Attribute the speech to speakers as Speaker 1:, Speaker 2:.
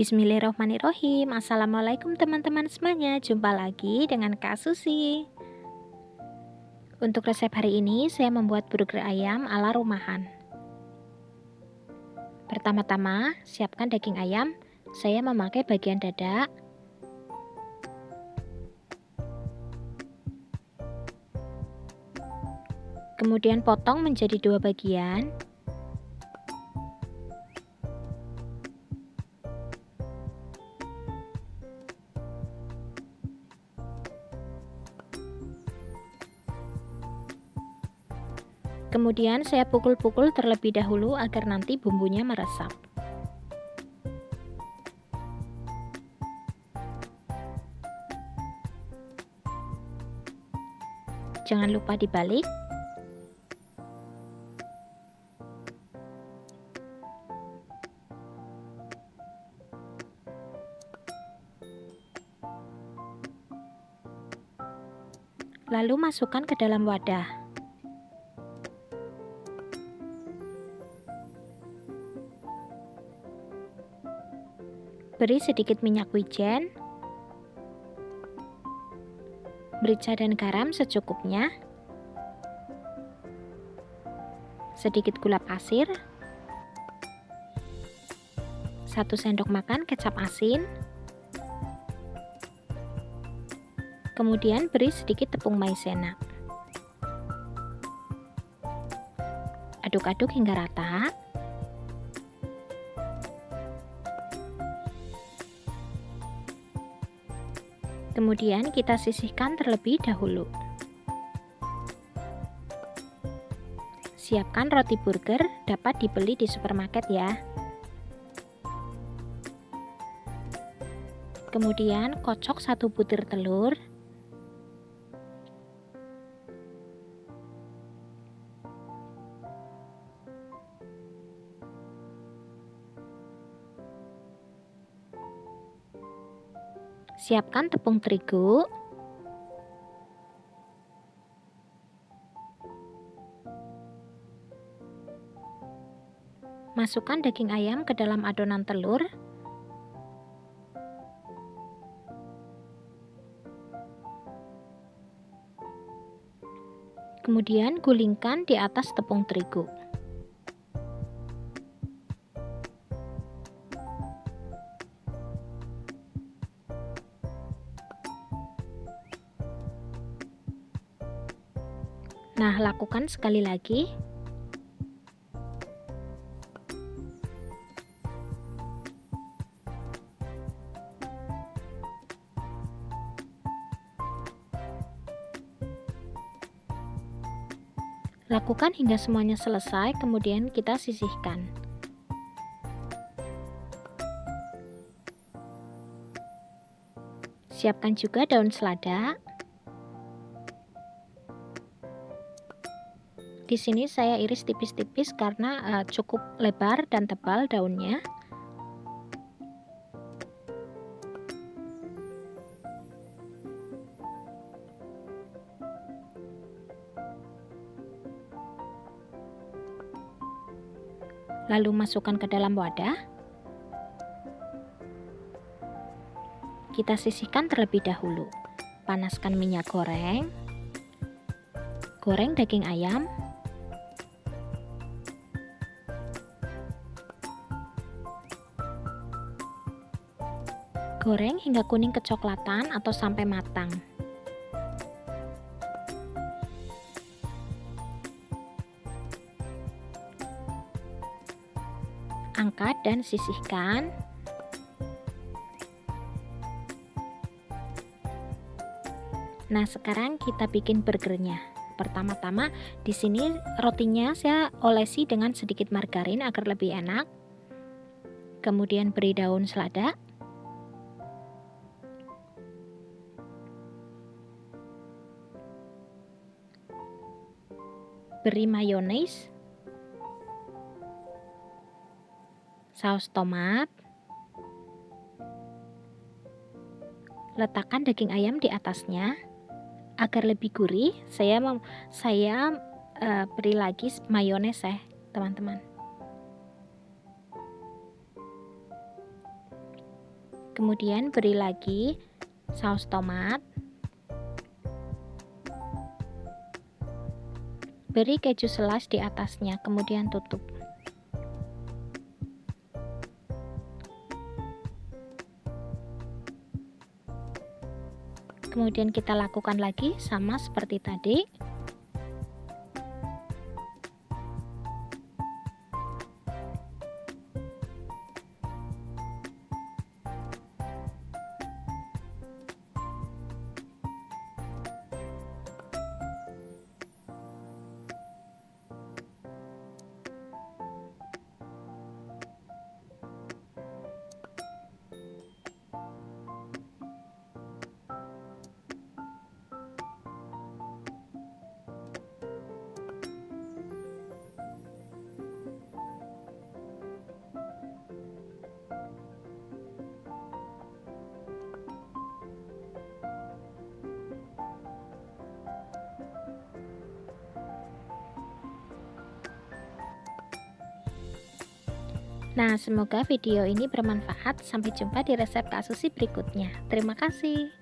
Speaker 1: Bismillahirrahmanirrahim. Assalamualaikum teman-teman semuanya. Jumpa lagi dengan Kak Susi. Untuk resep hari ini saya membuat burger ayam ala rumahan. Pertama-tama siapkan daging ayam. Saya memakai bagian dada. Kemudian potong menjadi 2 bagian. Kemudian saya pukul-pukul terlebih dahulu agar nanti bumbunya meresap. Jangan lupa dibalik. Lalu masukkan ke dalam wadah. Beri sedikit minyak wijen, merica dan garam secukupnya, sedikit gula pasir, 1 sendok makan kecap asin, kemudian beri sedikit tepung maizena. Aduk-aduk hingga rata. Kemudian kita sisihkan terlebih dahulu. Siapkan roti burger, dapat dibeli di supermarket ya. Kemudian kocok 1 butir telur. Siapkan tepung terigu. Masukkan daging ayam ke dalam adonan telur. Kemudian gulingkan di atas tepung terigu. Nah, lakukan sekali lagi. Lakukan hingga semuanya selesai, kemudian kita sisihkan. Siapkan juga daun selada. Di sini saya iris tipis-tipis karena cukup lebar dan tebal daunnya. Lalu masukkan ke dalam wadah. Kita sisihkan terlebih dahulu. Panaskan minyak goreng. Goreng daging ayam. Goreng hingga kuning kecoklatan atau sampai matang. Angkat dan sisihkan. Nah, sekarang kita bikin burgernya. Pertama-tama di sini rotinya saya olesi dengan sedikit margarin agar lebih enak. Kemudian beri daun selada. Beri mayones, saus tomat, letakkan daging ayam di atasnya agar lebih gurih. Saya beri lagi mayones, ya, teman-teman. Kemudian beri lagi saus tomat. Beri keju slice di atasnya, kemudian tutup. Kemudian kita lakukan lagi sama seperti tadi. Nah, semoga video ini bermanfaat. Sampai jumpa di resep Kak Susi berikutnya. Terima kasih.